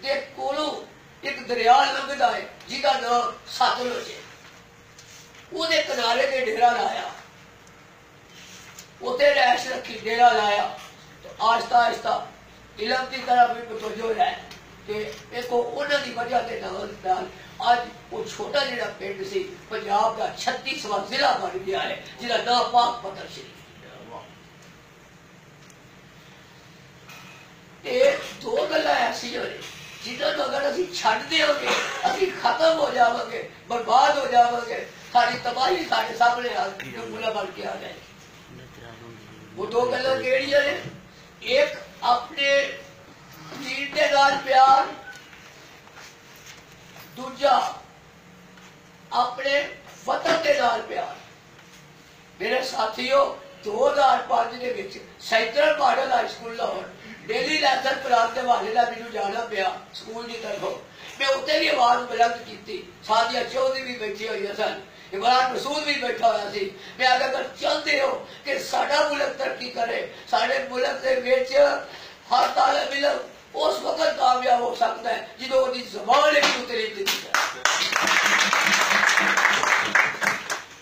تے کولوں ایک دریا لنگدا ہے جہدا نام ستلج ہے، وہ کنارے تے ڈیرا لایا، اتنے رہائش رکھی، ڈیرا لایا، تو آہستہ آہستہ علم کی طرف بھی متوجہ رہے کہ دیکھو انہوں کی وجہ کے نال اج وہ چھوٹا جہاں پنڈ سی پنجاب کا 36واں ضلع بن گیا ہے جہاں نام پاک پتر شریف۔ دو گلا ایسا نے جنہوں اگر اسی چھڈ دیا گے اسی ختم ہو جاؤ گے، برباد ہو جاؤ گے، ساری تباہی سارے سامنے ملا بن کے آ جائے گی۔ وہ دو گلا کہڑیاں نے؟ ایک اپنے دین کے نال پیار، دوجا اپنے وطن کے نال پیار۔ میرے ساتھیوں 2005 کے وچ central model high school Lahore daily lesson پڑھانے کے حوالے نال مینوں جانا پیا سکول کی طرفوں، میں اتنے بھی آواز بلند کی، سادیہ چودھری بھی بیٹھی ہوئی سن، عمران مسعود بھی بیٹھا ہوا سی، میں اگر چاہتے ہو کہ ساڈا ملک ترقی کرے، سارے ملک کے وچ ہر طالب علم اس وقت کامیاب ہو سکتا ہے جدو وہ زبان ایک اتری دی جائے۔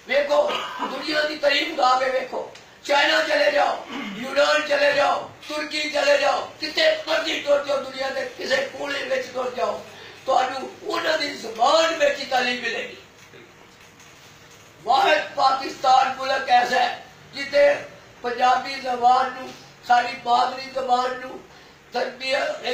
دیکھو دنیا کی تعریف گا کے دیکھو، چائنا چلے جاؤ، یونان چلے جاؤ، ترکی چلے جاؤ، کتنے مرضی ٹر جاؤ، دنیا کے کسی کونے میں ٹر جاؤ، تو انہوں کی زبان میں تعلیم ملے گی۔ واحد پاکستان ملک ایسا ہے جتنے پنجابی زبان نو، ساری مادری زبان نو تربیت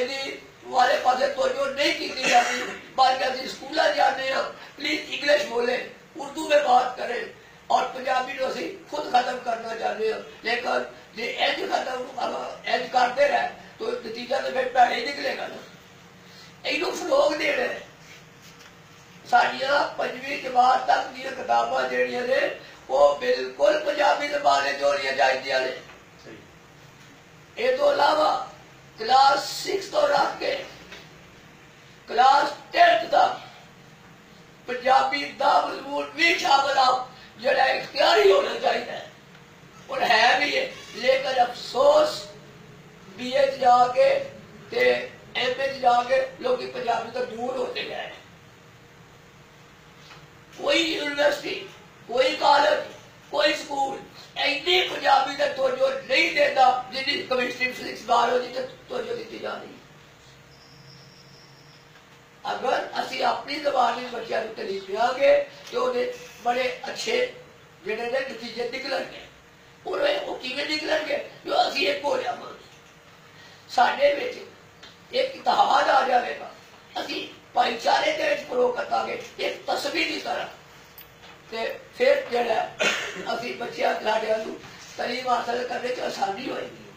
والے پاس توجہ نہیں کی جاتی، بلکہ ابھی اسکول جانے ہیں پلیز انگلش بولیں، اردو میں بات کریں، اور پنجابی نو اسی خود ختم کرنا چاہتے ہیں، لیکن جی ایج ختم ایج کرتے رہے تو نتیجہ تو پھر پیڑے ہی نکلے گا نا۔ یہ فروغ دے رہے ہیں۔ ساڈیاں 5ویں جماعت تک دیا کتاباں جہاں نے وہ بالکل پنجابی زبان جو ہونی چاہیے نے۔ یہ تو علاوہ کلاس 6 تو رکھ کے کلاس 10 تک پنجابی دا مضمون بھی شامل آپ جڑا اختیاری ہونا چاہیے اور ہے بھی ہے، لیکن افسوس بی اے جا کے ایم اے جا کے لوگ پنجابی تو دور ہوتے گئے۔ کوئی یونیورسٹی، کوئی کالج، کوئی سکول ایسی پنجابی تک توجہ نہیں دیتا جن کیمسٹری فزکس بایولوجی تک توجہ دیتی جا رہی۔ اگر اسی اپنی زبان میں بچوں کو تعلیم دیا گے تو انہیں بڑے اچھے جڑے نے نتیجے نکلن گے۔ وہ کیویں نکلن گے؟ جو اسی ایک ہو جاواں گے، ساڈے وچ ایک اتحاد آ جائے گا، اسی بھائی چارے کے فروغ کرتا گے ایک تصویر کی طرح، پھر جڑا اسی بچیاں ساڈیاں نوں تعلیم حاصل کرنے چ آسانی ہوئے گی۔